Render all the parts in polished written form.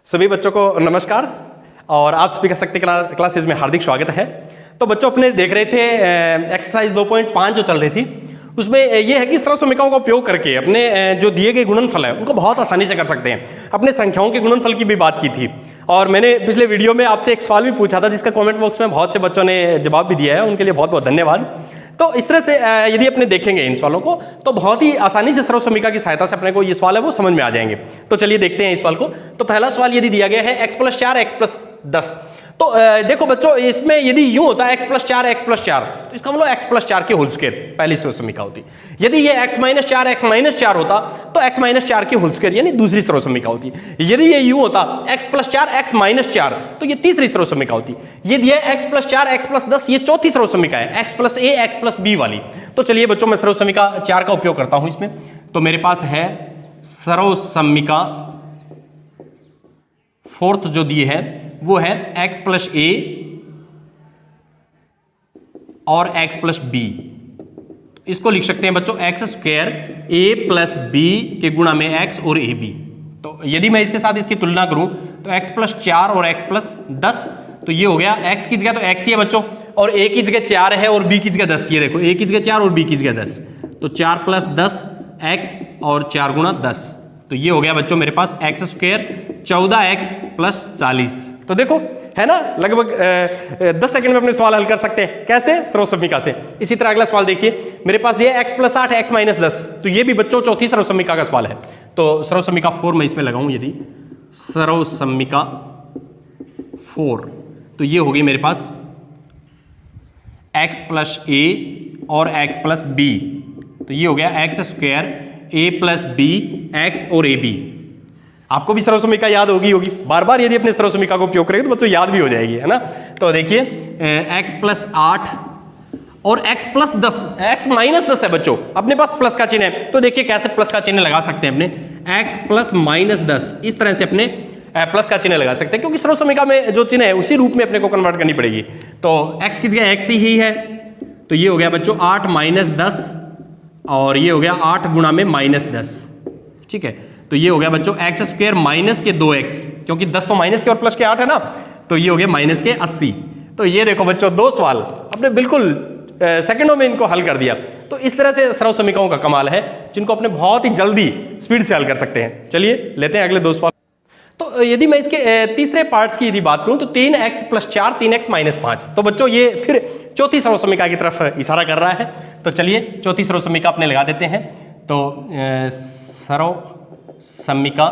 सभी बच्चों को नमस्कार और आप सभी का शक्ति क्लासेस में हार्दिक स्वागत है। तो बच्चों अपने देख रहे थे एक्सरसाइज 2.5 जो चल रही थी, उसमें ये है कि सरल समीकरणों का उपयोग करके अपने जो दिए गए गुणनफल है उनको बहुत आसानी से कर सकते हैं। अपने संख्याओं के गुणनफल की भी बात की थी और मैंने पिछले वीडियो में आपसे एक सवाल भी पूछा था जिसका कमेंट बॉक्स में बहुत से बच्चों ने जवाब भी दिया है, उनके लिए बहुत बहुत धन्यवाद। तो इस तरह से यदि अपने देखेंगे इन सवालों को तो बहुत ही आसानी से सरल समीकरण की सहायता से अपने को ये सवाल है वो समझ में आ जाएंगे। तो चलिए देखते हैं इस सवाल को। तो पहला सवाल यदि दिया गया है x+4 x+10, तो देखो बच्चों इसमें यदि यूं होता है x+4 x+4 तो इसका मतलब x+4 के होल स्क्वायर पहली सरल समीकरण होती। यदि ये x-4 x-4 होता तो x-4 के होल स्क्वायर यानी दूसरी सरल समीकरण होती। यदि ये यूं होता x+4 x-4 तो ये तीसरी सरल समीकरण होती। ये दिया x+4 x+10 ये चौथी सरल समीकरण है x+a x+b वाली। तो चलिए बच्चों मैं सरल समीकरण 4 का उपयोग करता हूं इसमें। तो मेरे पास है सरल समीकरण फोर्थ जो दी है वो है x+a और x+b। इसको लिख सकते हैं बच्चों x² a+b के गुणा में x और ab। तो यदि मैं इसके साथ इसकी तुलना करूं तो x+4 और x+10 तो ये हो गया x की जगह तो x ही है बच्चों और a की जगह 4 है और b की जगह 10। ये देखो a की जगह 4 और b की जगह 10 तो 4 + 10 x और 4 × 10 तो ये हो गया बच्चों मेरे पास x² 14x + 40। तो देखो है ना लगभग 10 सेकंड में अपने सवाल हल कर सकते हैं। कैसे? सरल समीकरण से। इसी तरह अगला सवाल देखिए, मेरे पास दिया x+8 x-10 तो ये भी बच्चों चौथी सरल समीकरण का सवाल है। तो सरल समीकरण 4 मैं इसमें लगाऊं, यदि सरल समीकरण 4 तो ये होगी मेरे पास x+a और x+b तो ये हो गया x² a+b x और ab। आपको भी सरल समीकरण याद होगी बार बार यदि अपने सरल समीकरण को उपयोग करेंगे तो बच्चों याद भी हो जाएगी, है ना। तो देखिए x+8 और x+10 x-10 है बच्चों, अपने पास प्लस का चिन्ह है तो देखिए कैसे प्लस का चिन्ह लगा सकते हैं अपने x+-10 इस तरह से अपने प्लस का चिन्ह लगा सकते हैं क्योंकि सरल समीकरण में जो चिन्ह है उसी रूप में अपने को कन्वर्ट करनी पड़ेगी। तो x की जगह x ही है तो ये हो गया बच्चों 8 - 10 और ये हो गया 8 गुणा में -10। ठीक है, तो ये हो गया बच्चों x² माइनस के 2x क्योंकि 10 तो माइनस के और प्लस के 8 है ना, तो ये हो गया माइनस के 80। तो ये देखो बच्चों दो सवाल अपने बिल्कुल सेकंडों में इनको हल कर दिया। तो इस तरह से सरल समीकरणों का कमाल है जिनको अपने बहुत ही जल्दी स्पीड से हल कर सकते हैं। चलिए लेते हैं अगले दो सवाल। तो यदि मैं इसके तीसरे पार्ट्स की यदि बात करूं तो 3x+4 3x - 5 तो बच्चों ये फिर चौथी सरल समीकरण की तरफ इशारा कर रहा है। तो चलिए चौथी सरल समीकरण अपने लगा देते हैं। तो सरल समीकरण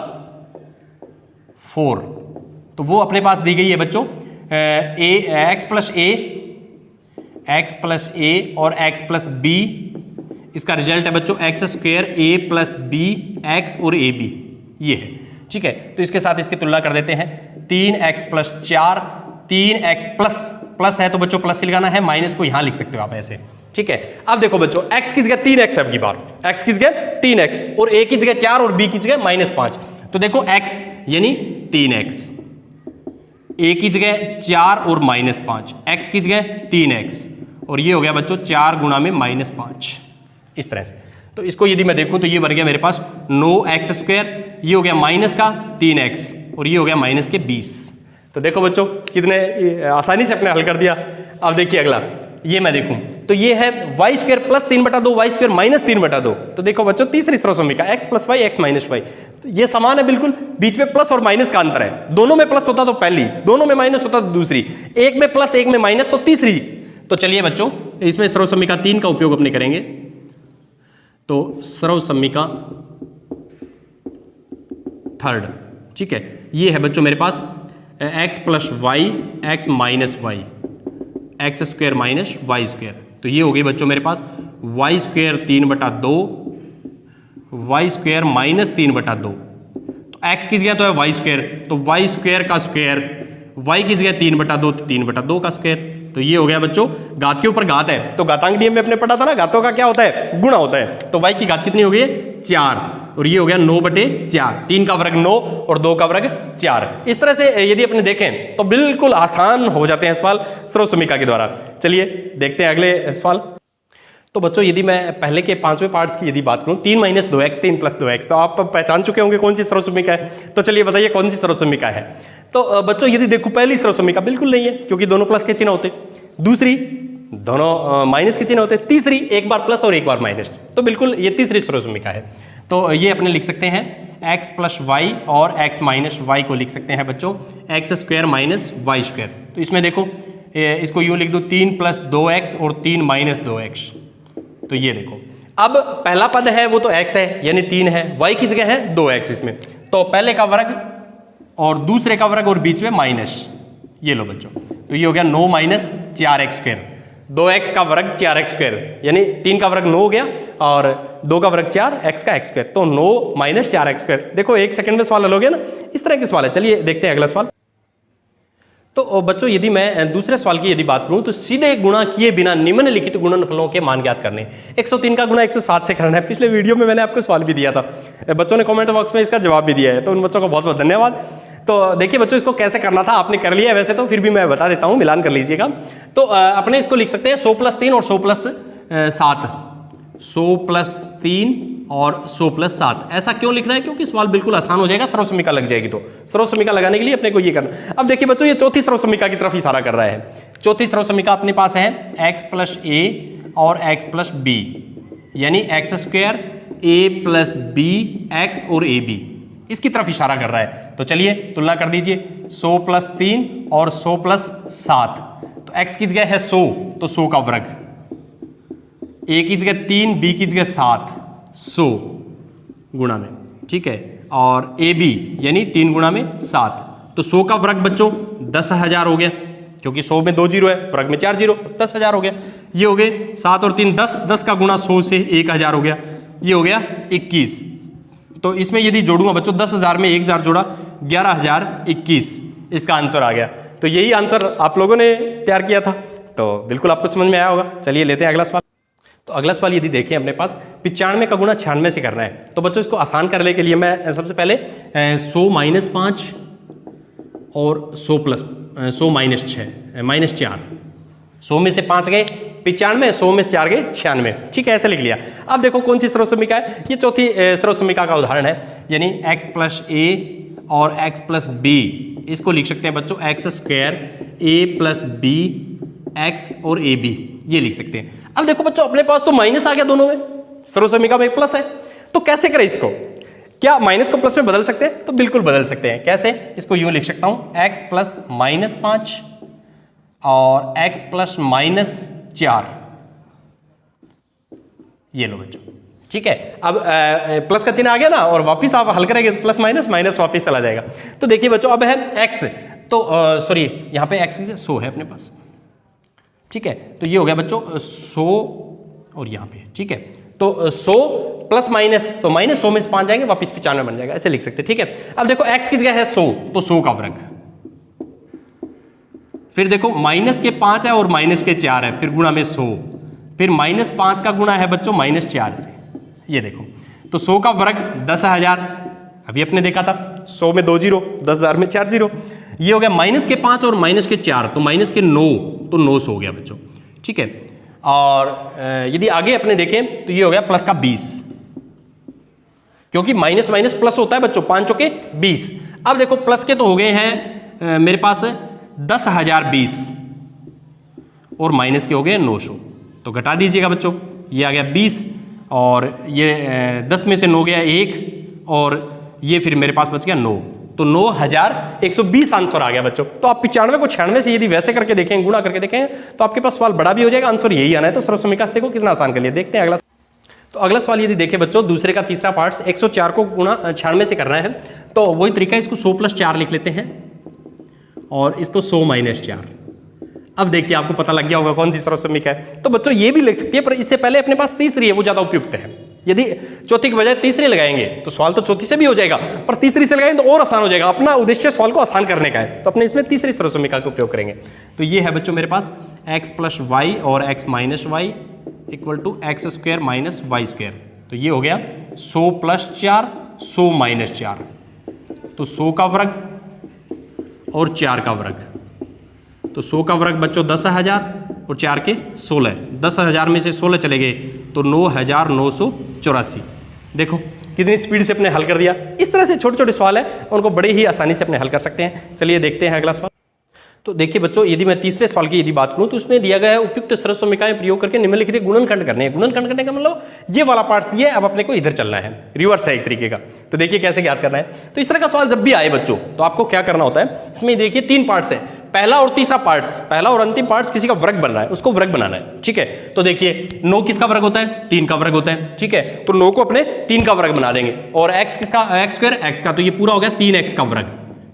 4 तो वो अपने पास दी गई है बच्चों x+a और x+b। इसका रिजल्ट है बच्चों x² a+b x और ab ये है। ठीक है, तो इसके साथ इसकी तुलना कर देते हैं 3x+4 3x प्लस है तो बच्चों प्लस ही लगाना है, माइनस को यहां लिख सकते हो आप ऐसे। ठीक है, अब देखो बच्चों x की जगह 3x है, अब की बार x की जगह 3x और a की जगह 4 और b की जगह -5। तो देखो x यानी 3x, a की जगह 4 और -5, x की जगह 3x और ये हो गया बच्चों 4 गुणा में -5 इस तरह से। तो इसको यदि मैं देखूं तो ये बन गया मेरे पास 9x², ये हो गया माइनस का 3x और ये हो गया माइनस के 20। तो देखो बच्चों कितने आसानी से अपने हल कर दिया। अब देखिए अगला ये मैं देखूं तो ये है y² + 3/2 y² - 3/2। तो देखो बच्चों तीसरी सरल समीकरण x+y x - y तो ये समान है बिल्कुल, बीच में प्लस और माइनस का अंतर है। दोनों में प्लस होता तो पहली, दोनों में माइनस होता तो दूसरी, एक में प्लस एक में माइनस तो तीसरी। तो चलिए बच्चों इसमें सरल समीकरण 3 का उपयोग अपने करेंगे। तो सरल समीकरण 3 ठीक है, ये है बच्चों मेरे पास x+y x - y x² - y²। तो ये हो गई बच्चों मेरे पास y² 3/2 y² - 3/2। तो x की जगह तो है y² तो y² का स्क्वायर, y की जगह 3/2 तो 3/2 का स्क्वायर। तो ये हो गया बच्चों घात के ऊपर घात है तो घातांक नियम में अपने पढ़ा था ना, घातों का क्या होता है गुणा होता है। तो y की घात कितनी हो गई 4 और ये हो गया 9/4, 3 का वर्ग 9 और 2 का वर्ग 4। इस तरह से यदि अपने देखें तो बिल्कुल आसान हो जाते हैं सवाल सरल समीकरण के द्वारा। चलिए देखते हैं अगले सवाल। तो बच्चों यदि मैं पहले के 5वें पार्ट्स की यदि बात करूं, 3 - 2x 3 + 2x, तो आप पहचान चुके होंगे कौन सी सर्वसम्मिका है। तो चलिए बताइए कौन सी सर्वसम्मिका है। तो बच्चों यदि देखो पहली सर्वसम्मिका बिल्कुल नहीं है, क्योंकि दोनों प्लस के चिन्ह होते। दूसरी, दोनों माइनस के चिन्ह होते। तीसरी, एक बार प्लस और एक बार माइनस, तो बिल्कुल ये तीसरी सर्वसम्मिका है। तो ये अपने लिख सकते हैं x + y और x - y को लिख सकते हैं बच्चों x² - y²। तो इसमें देखो इसको यूँ लिख दो 3 + 2x और 3 - 2x। तो ये देखो, अब पहला पद है वो तो x है यानी 3 है, y की जगह है 2x इसमें, तो पहले का वर्ग और दूसरे का वर्ग और बीच में माइनस, ये लो बच्चों। तो ये हो गया 9 - 4x², 2x का वर्ग 4x², यानी 3 का वर्ग 9 हो गया और 2 का वर्ग 4, x का x², तो 9 - 4x²। देखो 1 सेकंड में सवाल हल हो गया ना, इस तरह के सवाल है। चलिए देखते हैं अगला सवाल। तो बच्चों यदि मैं दूसरे सवाल की यदि बात करूं, तो सीधे गुणा किए बिना निम्नलिखित गुणनफलों के मान ज्ञात करने। 103 का गुणा 107 से करना है। पिछले वीडियो में मैंने आपको सवाल भी दिया था, बच्चों ने कमेंट बॉक्स में इसका जवाब भी दिया है, तो उन बच्चों का बहुत बहुत धन्यवाद। तो देखिए बच्चों, इसको कैसे करना था आपने कर लिया है वैसे तो, फिर भी मैं बता देता हूँ, मिलान कर लीजिएगा। तो अपने इसको लिख सकते हैं 100 + 3 और 100 + 7, 100 + 3 और 100 + 7। ऐसा क्यों लिखना है? क्योंकि सवाल बिल्कुल आसान हो जाएगा, सर्वसम्मिका लग जाएगी। तो सर्वसम्मिका लगाने के लिए अपने को ये करना। अब देखिए बच्चों, ये चौथी सर्वसम्मिका की तरफ इशारा कर रहा है। चौथी सर्वसम्मिका अपने पास है x + a और x + b, यानी x² a + b x और ab, इसकी तरफ इशारा कर रहा है। तो चलिए तुलना कर दीजिए, 100 + 3 और 100 + 7। तो x की जगह है 100, तो 100 का वर्ग, a की जगह 3, b की जगह 7, 100 गुणा में, ठीक है, और ab यानी 3 गुणा में 7, तो 100 का वर्ग बच्चों 10,000 हो गया, क्योंकि 100 में 2 जीरो है, वर्ग में 4 जीरो, 10,000 हो गया। ये हो गए 7 और 3 10, 10 का गुणा 100 से 1,000 हो गया, ये हो गया 21। तो इसमें यदि जोड़ूंगा बच्चों, 10,000 में 1,000 जोड़ा 11,021, इसका आंसर आ गया। तो यही आंसर आप लोगों ने तैयार किया था, तो बिल्कुल आपको समझ में आया होगा। चलिए लेते हैं अगला सवाल। तो अगला सवाल यदि देखें अपने पास 95 का गुणा 96 से करना है। तो बच्चों इसको आसान करने के लिए मैं सबसे पहले 100 - 5 और 100 + 6 - 4, 100 में से 5 गए 95, 100 में से 4 गए 96, ठीक है, ऐसे लिख लिया। अब देखो कौन सी सर्वसम्मिका है, ये चौथी सर्वसम्मिका का उदाहरण है, यानी x + a और x + b, इसको लिख सकते हैं बच्चों x² a + b x और ab, ये लिख सकते हैं। अब देखो बच्चों, अपने पास तो माइनस आ गया दोनों में, सर्वसम्मिका में एक प्लस है, तो कैसे करें इसको? क्या माइनस को प्लस में बदल सकते हैं? तो बिल्कुल बदल सकते हैं। कैसे? इसको यूं लिख सकता हूं, x + -5 और x + -4, ये लो बच्चों, ठीक है। अब प्लस का चिन्ह आ गया ना, और वापिस आप हल करेंगे तो प्लस माइनस वापिस चला जाएगा। तो देखिए बच्चों, अब है x, तो सॉरी यहाँ पे x 100 है अपने पास, ठीक है। तो ये हो गया बच्चों 100 और यहाँ पे, ठीक है। तो 100 प्लस माइनस, तो -100 में से 5 जाएंगे, वापिस 95 बन जाएगा, ऐसे लिख सकते हैं, ठीक है। अब देखो x की जगह है 100, तो 100 का वर्ग, फिर देखो माइनस के 5 है और माइनस के 4 है, फिर गुणा में 100, फिर -5 का गुणा है बच्चों -4 से, ये देखो, तो 100 का वर्ग 10,000, अभी अपने देखा था 100 में 2 जीरो, 10,000 में 4 जीरो, ये हो गया माइनस के 5 और माइनस के 4, तो माइनस के 9, तो 900 हो गया बच्चों, ठीक है। और यदि आगे अपने देखें तो ये हो गया प्लस का 20, क्योंकि माइनस माइनस प्लस होता है बच्चों, 5 चौके 20। अब देखो प्लस के तो हो गए हैं मेरे पास 10,020 और माइनस के हो गए 900, तो घटा दीजिएगा बच्चों, ये आ गया 20 और ये 10 में से 9 गया 1 और ये फिर मेरे पास बच गया 9, तो 9,120 आंसर आ गया बच्चों। तो आप 95 को 96 से यदि वैसे करके देखें, गुणा करके देखें, तो आपके पास सवाल बड़ा भी हो जाएगा, आंसर यही आना है। तो सर्वसम्मिका से देखो कितना आसान कर लिया। देखते हैं अगला। तो अगला सवाल यदि देखें बच्चों, दूसरे का तीसरा पार्ट 104 को गुणा 96 से करना है, तो वही तरीका, इसको 100 + 4 लिख लेते हैं और इसको 100 - 4। अब देखिए आपको पता लग गया होगा कौन सी सर्वसम्मिका है। तो बच्चों ये भी लिख सकती है, पर इससे पहले अपने पास तीसरी है, वो ज्यादा उपयुक्त है। यदि चौथी के बजाय तीसरी लगाएंगे तो सवाल तो चौथी से भी हो जाएगा, पर तीसरी से लगाएंगे तो और आसान हो जाएगा। अपना उद्देश्य सवाल को आसान करने का है, तो अपने इसमें तीसरी सर्वसम्मिका का उपयोग करेंगे। तो ये है बच्चों मेरे पास x + y और x - y = x² - y²। तो ये हो गया 100 + 4, 100 - 4, तो 100 का वर्ग और 4 का वर्ग, तो 100 का वर्ग बच्चों 10,000 और 4 के 16, 10,000 में से 16 चले गए तो 9,984। देखो कितनी स्पीड से अपने हल कर दिया। इस तरह से छोटे छोटे सवाल है, उनको बड़े ही आसानी से अपने हल कर सकते हैं। चलिए देखते हैं अगला सवाल। तो देखिए बच्चों, यदि मैं तीसरे सवाल की यदि बात करूं तो उसमें दिया गया है उपयुक्त सरल समीकरण प्रयोग करके निम्नलिखित गुणनखंड करने हैं। गुणनखंड करने का मतलब ये वाला पार्ट्स दिया है, अब अपने को इधर चलना है, रिवर्स है एक तरीके का। तो देखिए कैसे याद करना है। तो इस तरह का सवाल जब भी आए बच्चों तो आपको क्या करना होता है, इसमें देखिए 3 पार्ट्स है, पहला और तीसरा पार्ट्स, पहला और अंतिम पार्ट्स किसी का वर्ग बन रहा है, उसको वर्ग बनाना है। ठीक है, तो देखिए 9 किसका वर्ग होता है, 3 का वर्ग होता है। ठीक है, तो 9 को अपने 3 का वर्ग बना देंगे और x किसका, x स्क्वायर x का, तो ये पूरा हो गया 3x का वर्ग,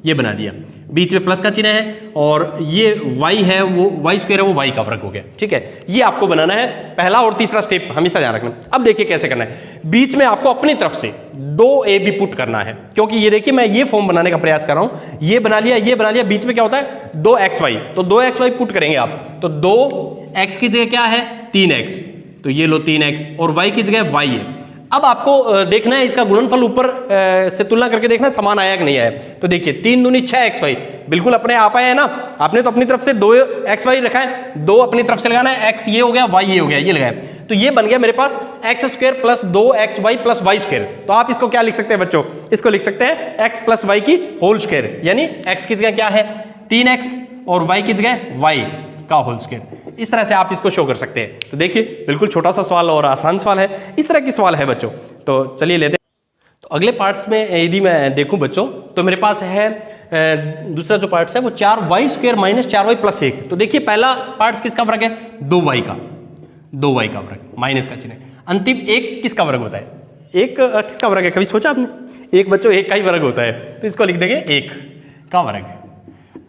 ये बना दिया। बीच में प्लस का चिन्ह है और ये y है वो y स्क्वायर है वो y का वर्ग हो गया। ठीक है, ये आपको बनाना है, पहला और तीसरा स्टेप हमेशा ध्यान रखना। अब देखिए कैसे करना है, बीच में आपको अपनी तरफ से 2ab पुट करना है, क्योंकि ये देखिए मैं ये फॉर्म बनाने का प्रयास कर रहा हूं, ये बना लिया, ये बना लिया, बीच में क्या होता है 2xy, तो 2xy पुट करेंगे आप, तो 2x की जगह क्या है 3x, तो ये लो 3x और y की जगह y है। अब आपको देखना है इसका गुणनफल ऊपर से तुलना करके देखना समान आया कि नहीं आया। तो देखिए 3 दूनी 6xy बिल्कुल अपने आप आया है ना, आपने तो अपनी तरफ से 2xy रखा है, 2 अपनी तरफ से लगाना है, x ये हो गया y ये हो गया, ये लगाया, तो ये बन गया मेरे पास x square plus 2xy plus y square. तो आप इसको क्या लिख सकते हैं बच्चों, इसको लिख सकते हैं x प्लस y की होल स्क्वायर, यानी x की जगह क्या है 3x और y की जगह y का होल स्क्वायर। इस तरह से आप इसको शो कर सकते हैं। तो देखिए बिल्कुल छोटा सा सवाल और आसान सवाल है, इस तरह की सवाल है बच्चों। तो चलिए लेते हैं। तो अगले पार्ट्स में यदि मैं देखूं बच्चों तो मेरे पास है दूसरा जो पार्ट्स है वो 4y square minus 4y plus 1। तो देखिए पहला पार्ट्स किसका वर्ग है 2y का, 2y का वर्ग, माइनस का चिन्ह। अंतिम 1 किसका वर्ग होता है, 1 किसका वर्ग है, कभी सोचा आपने, 1 बच्चों 1 का ही वर्ग होता है, तो इसको लिख देंगे 1 का वर्ग।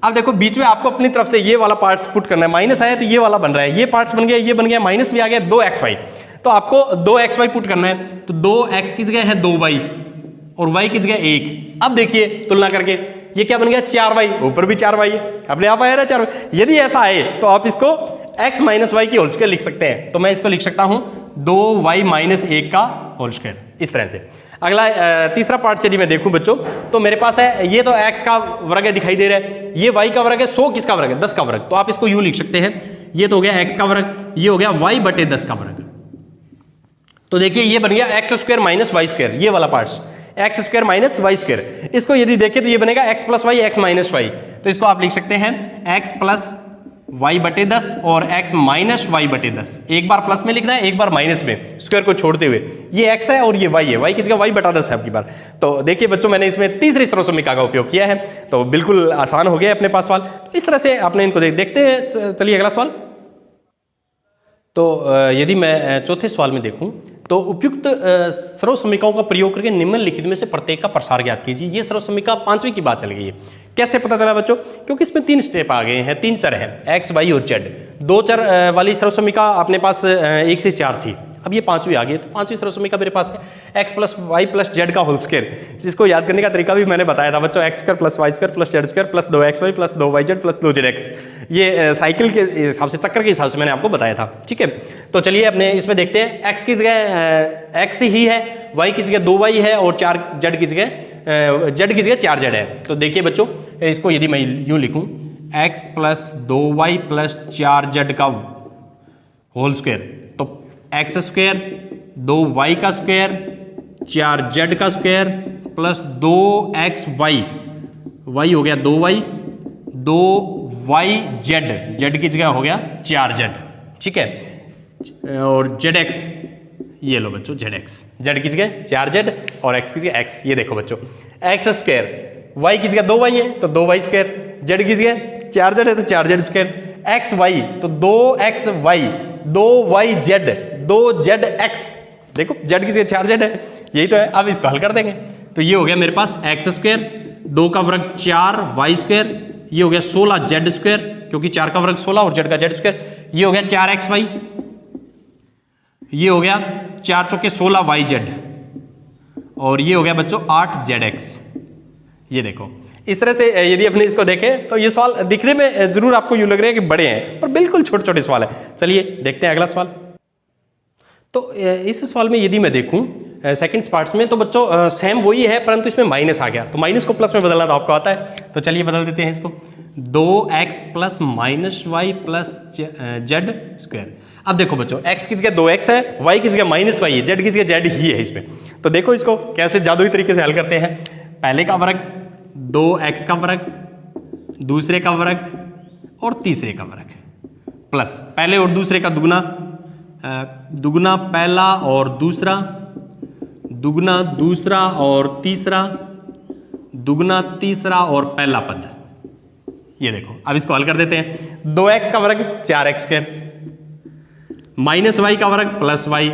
अब देखो बीच में आपको अपनी तरफ से ये वाला पार्ट्स पुट करना है, माइनस आया तो ये वाला बन रहा है, ये पार्ट्स बन गया, ये बन गया, माइनस भी आ गया 2xy, तो आपको 2xy पुट करना है, तो 2x की जगह है 2y और y की जगह 1। अब देखिए तुलना करके ये क्या बन गया 4y, ऊपर भी 4y है, अपने आप आया ना 4y। यदि ऐसा आए तो आप इसको x माइनस वाई की होल स्क्वायर लिख सकते हैं, तो मैं इसको लिख सकता हूं 2y माइनस 1 का होल स्क्वायर, इस तरह से। अगला तीसरा पार्ट यदि मैं देखूं बच्चों तो मेरे पास है, ये तो x का वर्ग है दिखाई दे रहा है, ये y का वर्ग है, 100 किसका वर्ग है 10 का वर्ग, तो आप इसको यूं लिख सकते हैं, ये तो हो गया x का वर्ग, ये हो गया y बटे 10 का वर्ग। तो देखिए ये बन गया x square minus y square, ये वाला part x square minus y square. इसको यदि देखें तो ये बनेगा x plus y, x minus y, तो इसको आप लिख सकते हैं x प्लस y बटे 10 और x माइनस वाई बटे 10। एक बार प्लस में लिखना है, एक बार माइनस में, स्क्वायर को छोड़ते हुए। ये x है और ये y है, y की जगह y बटा 10 है आपकी बार। तो देखिए बच्चों मैंने इसमें तीसरी सर्वसमीका का उपयोग किया है, तो बिल्कुल आसान हो गया अपने पास सवाल। तो इस तरह से आपने इनको देखते हैं। चलिए अगला सवाल। तो यदि मैं चौथे सवाल में देखूं तो उपयुक्त सर्वसमीकाओं का प्रयोग करके निम्नलिखित में से प्रत्येक का प्रसार ज्ञात कीजिए। ये सर्वसमीका 5वीं की बात चल गई है। कैसे पता चला बच्चों, क्योंकि इसमें 3 स्टेप आ गए हैं, 3 चर हैं x, y और z। 2 चर वाली सर्वसमीका अपने पास 1 से 4 थी, अब ये 5वीं आ गई। तो 5वीं सर्वसमीका मेरे पास है x plus y plus z का होल स्क्वायर, जिसको याद करने का तरीका भी मैंने बताया था बच्चों, x square plus y square plus z square plus 2xy plus 2yz plus 2zx। ये साइकिल के हिसाब से, चक्कर के हिसाब से मैंने आपको बताया था। ठीक है, तो चलिए अपने इसमें देखते हैं। x की जगह x ही है, y की जगह 2y है और 4z की जगह z की जगह 4z है। तो देखिए बच्चों इसको यदि मैं यूं लिखूं x plus 2y plus 4z का होल स्क्वायर, तो x स्क्वायर 2y का स्क्वायर 4z का स्क्वायर प्लस 2xy, y हो गया 2y, 2yz, z की जगह हो गया 4z। ठीक है, और zx, ये लो बच्चों zx, z की जगह 4z और x की जगह x। ये देखो बच्चों x स्क्वायर, y की जगह 2y है तो 2y स्क्वायर, z की जगह 4z है तो 4z स्क्वायर, x y तो 2xy 2yz 2zx। देखो z की जगह 4z है, यही तो है। अब इसको हल कर देंगे तो ये हो गया मेरे पास x स्क्वायर, 2 का वर्ग 4y स्क्वायर, ये हो गया 16z स्क्वायर, क्योंकि 4 का वर्ग 16 और z का z स्क्वायर, ये हो गया 4xy, ये हो गया 4 चौके 16yz और ये हो गया बच्चों 8zx। ये देखो इस तरह से यदि अपने इसको देखें तो ये सवाल दिखने में जरूर आपको यूं लग रहा है कि बड़े हैं, पर बिल्कुल छोटे छोटे सवाल है। चलिए देखते हैं अगला सवाल। तो इस सवाल में यदि मैं देखूं सेकंड पार्ट्स में, तो बच्चों सेम वही है परंतु इसमें माइनस आ गया, तो माइनस को प्लस में बदलना तो आपको आता है, तो चलिए बदल देते हैं इसको। 2x plus minus y plus z square. अब देखो बच्चों, x की जगह 2x है, y की जगह माइनस वाई है, z की जगह z ही है इसमें। तो देखो इसको कैसे जादुई तरीके से हल करते हैं। पहले का वर्ग 2x का वर्ग, दूसरे का वर्ग और तीसरे का वर्ग, प्लस पहले और दूसरे का दुगना, दुगना पहला और दूसरा, दुगना दूसरा और तीसरा, दुगना तीसरा और पहला पद। ये देखो, अब इसको हल कर देते हैं। 2x का वर्ग 4x स्क्वायर, माइनस वाई का वर्ग प्लस वाई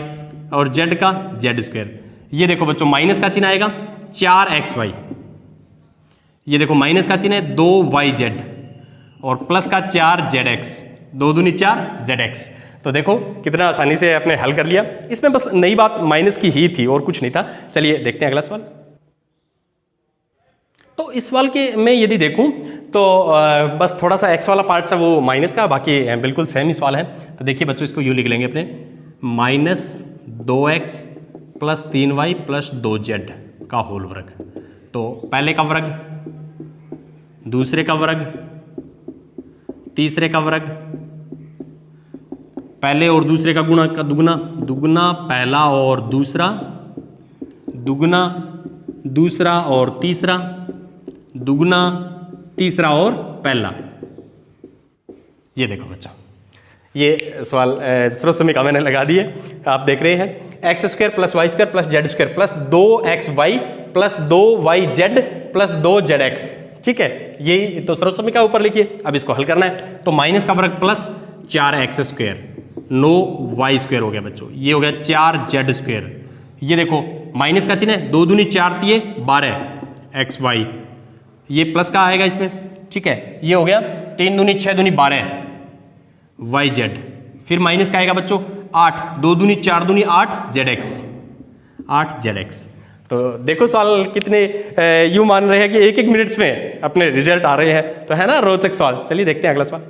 और z का z स्क्वायर। ये देखो बच्चों, माइनस का चिन्ह आएगा 4xy, ये देखो माइनस का चिन्ह है 2yz और प्लस का 4zx, 2 दूनी 4zx। तो देखो कितना आसानी से आपने हल कर लिया। इसमें बस नई बात माइनस की ही थी और कुछ नहीं था। चलिए देखते हैं अगला सवाल। तो इस सवाल के मैं यदि देखूं तो बस थोड़ा सा x वाला पार्ट है वो माइनस का, बाकी बिल्कुल सेम ही सवाल है। तो देखिए बच्चों, इसको यूँ लिख लेंगे अपने, minus 2x plus 3y plus 2z का होल वर्ग। तो पहले का वर्ग, दूसरे का वर्ग, तीसरे का वर्ग, पहले और दूसरे का गुणा का दुगना, दुगना पहला और दूसरा, दुगना दूसरा और तीसरा, दुगना तीसरा और पहला। ये देखो बच्चा, ये सवाल स्रोत समीकरण मैंने लगा दिए, आप देख रहे हैं। X square plus y square plus z square plus 2xy plus 2yz plus 2zx, ठीक है। यही तो स्रोत समीकरण ऊपर लिखिए। अब इसको हल करना है। तो माइनस का वर्ग plus 4x square, 9y square हो गया बच्चों, ये हो गया 4z स्क्वायर। ये देखो माइनस का चिन्ह है, 2 दूनी 4 तिये 12 xy, ये प्लस का आएगा इसमें, ठीक है। ये हो गया 3 दूनी 6 दूनी 12 yz, फिर माइनस का आएगा बच्चों 8, 2 दूनी 4 दूनी 8 zx, 8 zx। तो देखो सवाल कितने यूं मान रहे हैं कि एक एक मिनट्स में अपने रिजल्ट आ रहे हैं, तो है ना रोचक सवाल। चलिए देखते हैं अगला सवाल।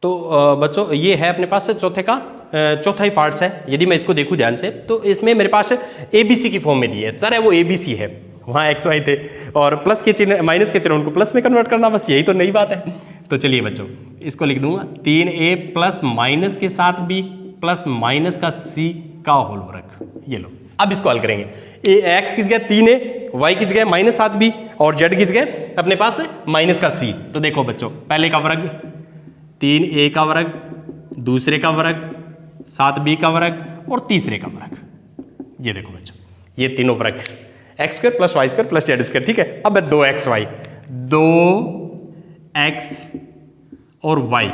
तो बच्चों ये है अपने पास चौथे का चौथा ही पार्ट्स है। यदि मैं इसको देखूं ध्यान से तो इसमें मेरे पास ABC की फॉर्म में दी है, सर है वो ABC है, वहाँ XY थे और प्लस के चिन्ह माइनस के चिन्ह उनको प्लस में कन्वर्ट करना, बस यही तो नई बात है। तो चलिए बच्चों इसको लिख दूंगा 3A प्लस माइनस के साथ B प्लस माइनस का C का होल वर्ग। ये लो, अब इसको हल करेंगे। x की जगह 3A, y की जगह माइनस 7B और z की जगह अपने पास माइनस का C। तो देखो बच्चों, पहले का वर्ग 3A का वर्ग, दूसरे का वर्ग 7B का वर्ग और तीसरे का वर्ग। ये देखो बच्चों, ये तीनों वर्ग x square plus y square plus z square, ठीक है। अब 2xy, 2x और y,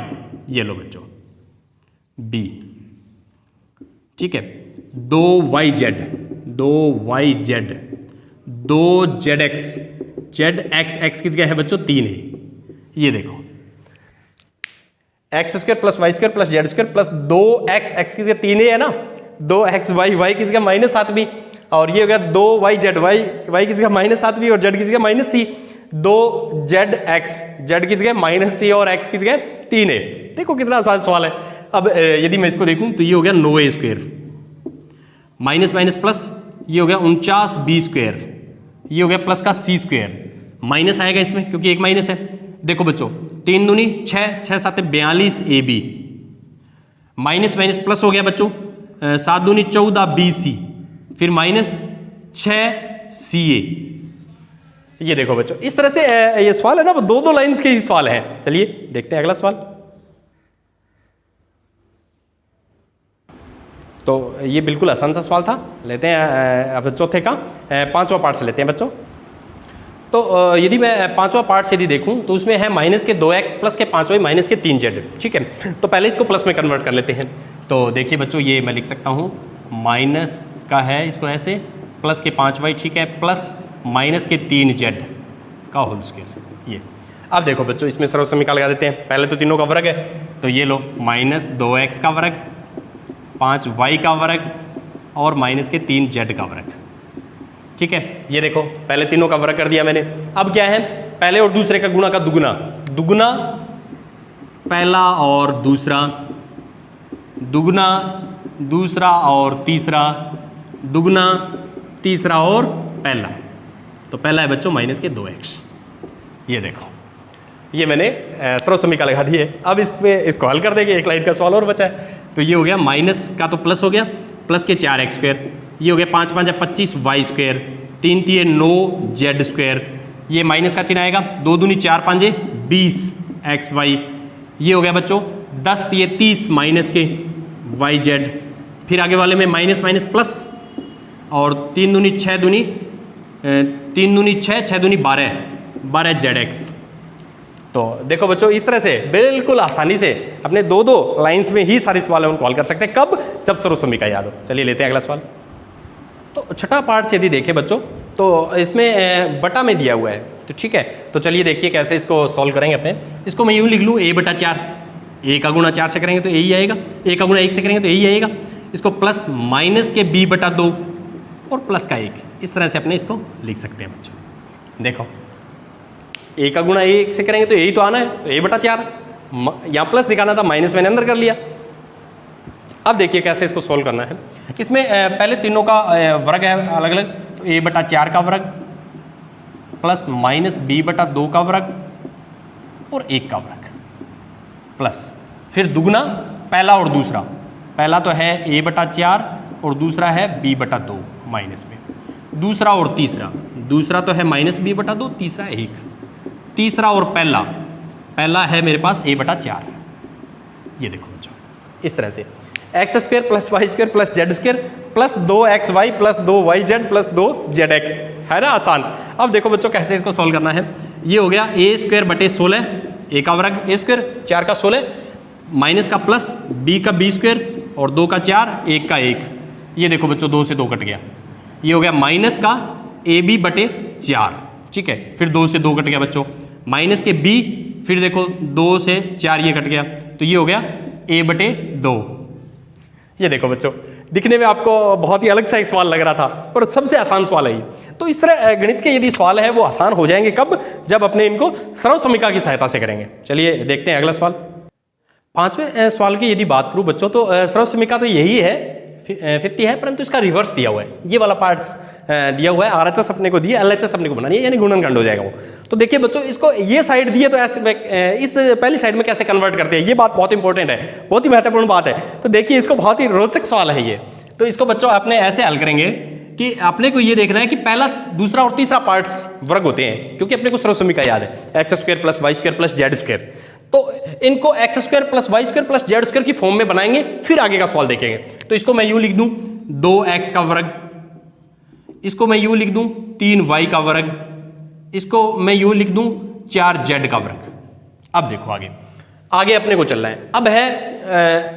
ये लो बच्चों b, ठीक है। 2yz, 2yz, 2zx, zx की जगह है बच्चों 3 है। ये देखो x square plus y square plus z square plus 2x की जगह 3 है ना, 2xy, y की जगह माइनस 7b और ये हो गया 2yz, y की जगह माइनस 7b और z की जगह माइनस c, 2zx, z की जगह माइनस c और x की जगह 3 है। देखो कितना आसान सवाल है। अब यदि मैं इसको देखूं तो ये हो गया 9a square, minus minus plus, ये हो गया 49b स्क्वायर, ये हो गया प्लस का c स्क्वायर, माइनस आएगा इसमें क्योंकि एक माइनस है। देखो बच्चों 3 दूनी 6, 6 7 42 AB, माइनस माइनस प्लस हो गया बच्चों 7 दूनी 14 BC, फिर माइनस 6 CA। ये देखो बच्चों इस तरह से ये सवाल है ना, वो 2-2 लाइंस के ही सवाल हैं। चलिए देखते हैं अगला सवाल। तो ये बिल्कुल आसान सा सवाल था। लेते हैं अब चौथे का 5वां पार्ट से लेते हैं बच्चों। तो यदि मैं 5वां पार्ट यदि देखूं तो उसमें है माइनस के 2x प्लस के 5y माइनस के 3z, ठीक है। तो पहले इसको प्लस में कन्वर्ट कर लेते हैं। तो देखिए बच्चों, ये मैं लिख सकता हूं माइनस का है इसको ऐसे, प्लस के 5y, ठीक है, प्लस माइनस के 3z का होल स्क्वायर। ये अब देखो बच्चों, इसमें सर्व समीकरण लगा देते हैं। पहले तो तीनों का वर्ग है, तो ये लो माइनस 2x का वर्ग, 5y का वर्ग और माइनस के 3z का वर्ग, ठीक है। ये देखो पहले तीनों का वर्ग कर दिया मैंने। अब क्या है, पहले और दूसरे का गुणा का दुगना, दुगना पहला और दूसरा, दुगना दूसरा और तीसरा, दुगना तीसरा और पहला। तो पहला है बच्चों माइनस के 2x। ये देखो ये मैंने सर्व समीका लगा दी है। अब इस पे इसको हल कर देंगे, एक लाइन का सवाल और बचा है। तो ये हो गया माइनस का तो प्लस हो गया, प्लस के 4x², ये हो गया 5 5 25 y², 3 3 9 z², ये माइनस का चिन्ह आएगा, 2 दूनी 4 5 20 xy, ये हो गया बच्चों 10 3 30 माइनस के yz, फिर आगे वाले में माइनस माइनस प्लस, और 3 दूनी 6 दूनी 3 दूनी 6 6 दूनी 12 zx। तो देखो बच्चों इस तरह से बिल्कुल आसानी से अपने दो लाइंस में ही सारे सवाल हम कॉल कर सकते हैं। कब? जब सर्व समीका याद हो। चलिए लेते हैं अगला सवाल। तो छठा पार्ट से यदि देखें बच्चों तो इसमें बटा में दिया हुआ है, तो ठीक है। तो चलिए देखिए कैसे इसको सॉल्व करेंगे अपने। इसको मैं यूँ लिख लूँ a/4, a का गुणा 4 से करेंगे तो यही आएगा, a का गुणा 1 से करेंगे तो यही आएगा। इसको प्लस माइनस के b/2 और प्लस का 1, इस तरह से अपने इसको लिख सकते हैं बच्चों। देखो a का गुणा 1 से करेंगे तो यही तो आना है, तो a/4, यहाँ प्लस दिखाना था, माइनस मैंने अंदर कर लिया। अब देखिए कैसे इसको सोल्व करना है। इसमें पहले तीनों का वर्ग है अलग अलग, तो a/4 का वर्ग प्लस माइनस b/2 का वर्ग और 1 का वर्ग, प्लस फिर दुगना पहला और दूसरा। पहला तो है a/4 और दूसरा है b/2 माइनस में, दूसरा और तीसरा, दूसरा तो है माइनस b/2, तीसरा 1, तीसरा और पहला है मेरे पास a/4। ये देखो बच्चों इस तरह से x² plus y² plus z² plus 2xy plus 2yz plus 2zx, है ना आसान। अब देखो बच्चों कैसे इसको सॉल्व करना है। ये हो गया a²/16, a का वर्ग a² 4 का 16 माइनस का प्लस b का b² और 2 का 4 1 का 1। ये देखो बच्चों 2 से 2 कट गया, ये हो गया माइनस का ab/4, ठीक है। फिर 2 से 2 कट गया बच्चों, माइनस के b, फिर देखो 2 से 4 ये कट गया, तो ये हो गया a/2। ये देखो बच्चों दिखने में आपको बहुत ही अलग सा एक सवाल लग रहा था, पर सबसे आसान सवाल है ये। तो इस तरह गणित के यदि सवाल है वो आसान हो जाएंगे कब? जब अपने इनको सर्व समीका की सहायता से करेंगे। चलिए देखते हैं अगला सवाल। पांचवें सवाल की यदि बात करूं बच्चों तो सर्व समीका तो यही है 50 है, परंतु इसका रिवर्स दिया हुआ है। ये वाला पार्ट्स दिया हुआ है, RHS अपने को दिया, LHS अपने को बनानी है, यानी गुणनखंड हो जाएगा वो। तो देखिए बच्चों इसको ये साइड दिए तो ऐसे इस पहली साइड में कैसे कन्वर्ट करते हैं, ये बात बहुत इंपॉर्टेंट है, बहुत ही महत्वपूर्ण बात है। तो देखिए इसको बहुत ही रोचक सवाल है ये। तो इसको बच्चों आपने ऐसे हल करेंगे कि अपने को ये देखना है कि पहला दूसरा और तीसरा पार्ट्स वर्ग होते हैं, क्योंकि अपने को सर्व समीका याद है x² plus y² plus z²। तो इनको x² plus y² plus z² की फॉर्म में बनाएंगे, फिर आगे का सवाल देखेंगे। तो इसको मैं यूं लिख दूं 2x का वर्ग, इसको मैं यूं लिख दूं 3y का वर्ग, इसको मैं यूं लिख दूं 4z का वर्ग। अब देखो आगे अपने को चलना है। अब है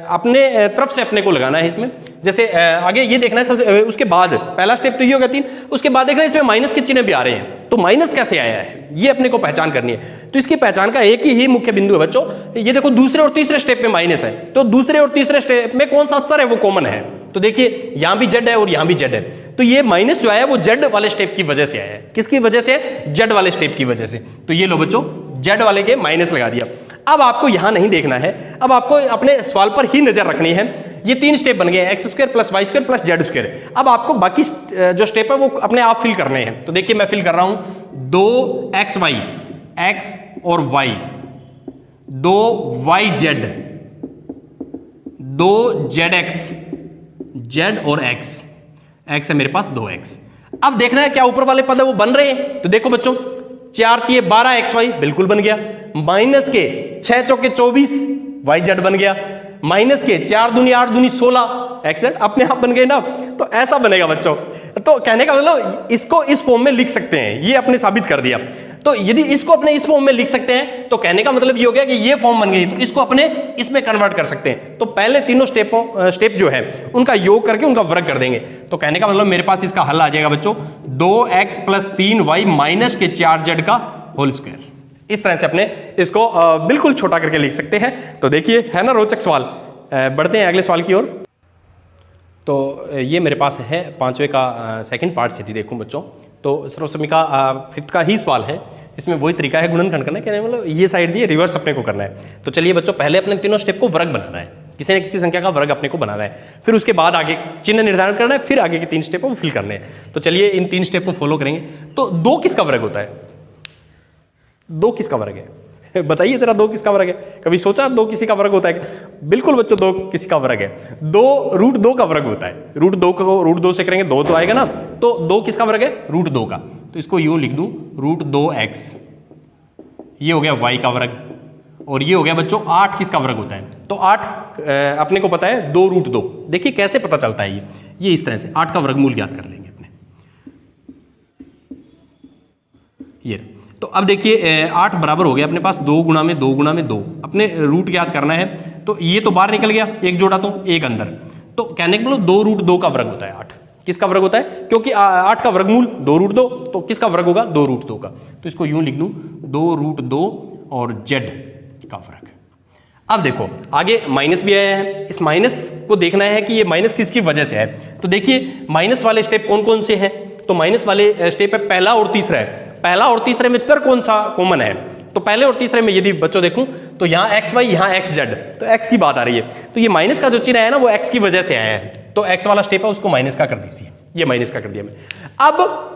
अपने तरफ से अपने को लगाना है इसमें। जैसे आगे ये देखना है सबसे, उसके बाद पहला स्टेप तो ये होगा 3, उसके बाद देखना है इसमें माइनस के चिन्ह भी आ रहे हैं, तो माइनस कैसे आया है ये अपने को पहचान करनी है। तो इसकी पहचान का एक ही मुख्य बिंदु है बच्चों, ये देखो दूसरे और तीसरे स्टेप में माइनस है, तो दूसरे और तीसरे स्टेप में कौन सा अक्षर है वो कॉमन है। तो देखिए यहां भी z है और यहां भी z है, तो ये माइनस जो आया वो z वाले स्टेप की वजह से आया है। किसकी वजह से? z वाले स्टेप की वजह से। तो ये लो बच्चों z वाले के माइनस लगा दिया। अब आपको यहां नहीं देखना है, अब आपको अपने सवाल पर ही नजर रखनी है। ये 3 स्टेप बन गए, x² plus y² plus z²। अब आपको बाकी जो स्टेप है वो अपने आप फिल करने हैं। तो देखिए मैं फिल कर रहा हूं 2xy, x और y, 2yz, 2zx, z और x है मेरे पास 2x। अब देखना है क्या ऊपर वाले पद है वो बन रहे हैं। तो देखो बच्चों 4 3 12 xy बिल्कुल बन गया, माइनस के 6 चौके 24 yz बन गया, माइनस के 4 दूनी 8 दूनी 16 xz अपने आप बन गए ना। तो ऐसा बनेगा बच्चों। तो कहने का मतलब इसको इस फॉर्म में लिख सकते हैं, ये अपने साबित कर दिया। तो यदि इसको अपने इस फॉर्म में लिख सकते हैं तो कहने का मतलब ये हो गया कि ये फॉर्म बन गई, तो इसको अपने इसमें कन्वर्ट कर सकते हैं। तो पहले तीनों स्टेप जो है उनका योग करके उनका वर्ग कर देंगे। तो कहने का मतलब मेरे पास इसका हल आ जाएगा बच्चों 2x प्लस 3y माइनस के 4z का होल स्क्वायर। इस तरह से अपने इसको बिल्कुल छोटा करके लिख सकते हैं। तो देखिए है ना रोचक सवाल। बढ़ते हैं अगले सवाल की ओर। तो ये मेरे पास है 5वें का सेकंड पार्ट से देखूं बच्चों, तो सर्व समीका 5th का ही सवाल है। इसमें वही तरीका है गुणनखंड करना, कहने मतलब ये साइड दिए रिवर्स अपने को करना है। तो चलिए बच्चों पहले अपने तीनों स्टेप को वर्ग बनाना है, किसी न किसी संख्या का वर्ग अपने को बनाना है, फिर उसके बाद आगे चिन्ह निर्धारण करना है, फिर आगे के 3 स्टेप को फिल करने हैं। तो चलिए इन 3 स्टेप को फॉलो करेंगे। तो 2 किसका वर्ग होता है? 2 किसका वर्ग है? बताइए जरा 2 किसका वर्ग है? कभी सोचा 2 किसी का वर्ग होता है? बिल्कुल बच्चों 2 किसी का वर्ग है। 2 √2 का वर्ग होता है। √2 को √2 से करेंगे 2 तो आएगा ना, तो 2 किसका वर्ग है? √2 का। तो इसको यूं लिख दूं √2x, ये हो गया y का वर्ग, और ये हो गया बच्चों 8 किसका वर्ग होता है? तो 8 अपने को पता है 2 √2। देखिए कैसे पता चलता है ये इस तरह से 8 का वर्गमूल ज्ञात कर लेंगे अपने। ये तो अब देखिए 8 बराबर हो गया अपने पास 2 गुणा में 2 गुणा में 2, अपने रूट ज्ञात करना है। तो ये तो बाहर निकल गया, एक जोड़ा तो एक अंदर, तो कहने के मतलब 2 √2 का वर्ग होता है 8। किसका वर्ग होता है? क्योंकि 8 का वर्गमूल 2 √2, तो किसका वर्ग होगा? 2 √2 का। तो इसको यूं लिख दूं 2 √2 और z का वर्ग। अब देखो आगे माइनस भी आया है, इस माइनस को देखना है कि ये माइनस किसकी वजह से है। तो देखिए माइनस वाले स्टेप कौन कौन से हैं? तो माइनस वाले स्टेप है पहला और तीसरा है। पहला और तीसरे में चर कौन सा कॉमन है? तो पहले और तीसरे में यदि बच्चों देखूं तो यहाँ एक्स वाई, यहाँ एक्स जेड, तो एक्स की बात आ रही है। तो ये माइनस का जो चिन्ह है ना वो एक्स की वजह से आया है, तो एक्स वाला स्टेप है उसको माइनस का कर दीजिए, ये माइनस का कर दिया मैं। अब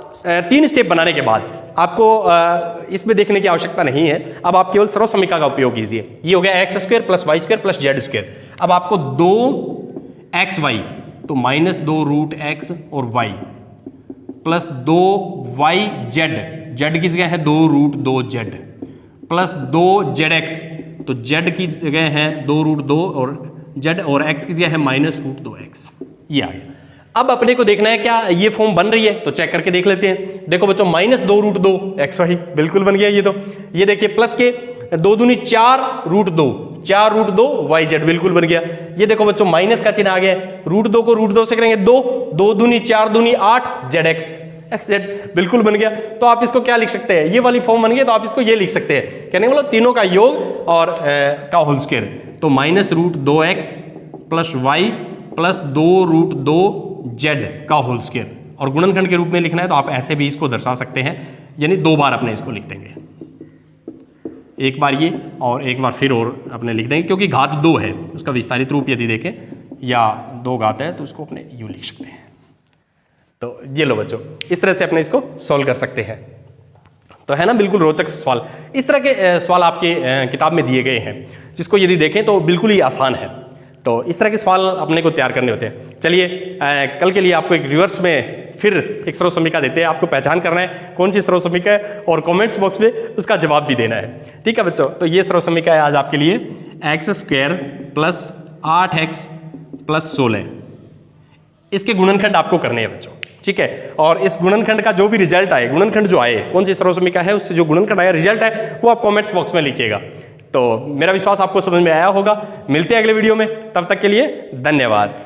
3 स्टेप बनाने के बाद आपको इसमें देखने की आवश्यकता नहीं है, अब आप केवल सर्वसमीका का उपयोग कीजिए। ये हो गया x² + y² + z²। अब आपको 2xy तो -2 √x और y प्लस 2yz, z की जगह है 2 √2z प्लस 2zx, तो z की जगह है 2 √2 और z, और x की जगह है -√2x। ये आ गया। अब अपने को देखना है क्या ये फॉर्म बन रही है, तो चेक करके देख लेते हैं। देखो बच्चों -2 √2xy बिल्कुल बन गया ये तो। ये देखिए प्लस के 2 दूनी 4 √2, 4 √2yz बिल्कुल बन गया। ये देखो बच्चों माइनस का चिन्ह आ गया, √2 को √2 से करेंगे 2, 2 दूनी 4 दूनी 8 zx, xz बिल्कुल बन गया। तो आप इसको क्या लिख सकते हैं? ये वाली फॉर्म बन गई, तो आप इसको ये लिख सकते हैं, कहने का मतलब तीनों का योग और का होल स्क्वायर। तो -√2x + y प्लस 2 √2z का होल स्क्वायर, और गुणनखंड के रूप में लिखना है तो आप ऐसे भी इसको दर्शा सकते हैं, यानी 2 बार अपने इसको लिख देंगे, एक बार ये और एक बार फिर और अपने लिख देंगे, क्योंकि घात 2 है, उसका विस्तारित रूप यदि देखें या 2 घात है तो उसको अपने यूं लिख सकते हैं। तो ये लो बच्चों, इस तरह से अपने इसको सॉल्व कर सकते हैं। तो है ना बिल्कुल रोचक सवाल। इस तरह के सवाल आपके किताब में दिए गए हैं, जिसको यदि देखें तो बिल्कुल ही आसान है। तो इस तरह के सवाल अपने को तैयार करने होते हैं। चलिए कल के लिए आपको एक रिवर्स में फिर एक सर्वसमीका देते हैं, आपको पहचान करना है कौन सी सर्वसमीका है और कमेंट्स बॉक्स में उसका जवाब भी देना है। ठीक है बच्चों, तो ये सर्वसमीका है आज आपके लिए x² + 8x + 16। इसके गुणनखंड आपको करने हैं बच्चों, ठीक है। और इस गुणनखंड का जो भी रिजल्ट आए, गुणनखंड जो आए, कौन सी सर्वसमीका है उससे जो गुणनखंड आया, रिजल्ट है, वो आप कमेंट्स बॉक्स में लिखिएगा। तो मेरा विश्वास आपको समझ में आया होगा। मिलते हैं अगले वीडियो में, तब तक के लिए धन्यवाद।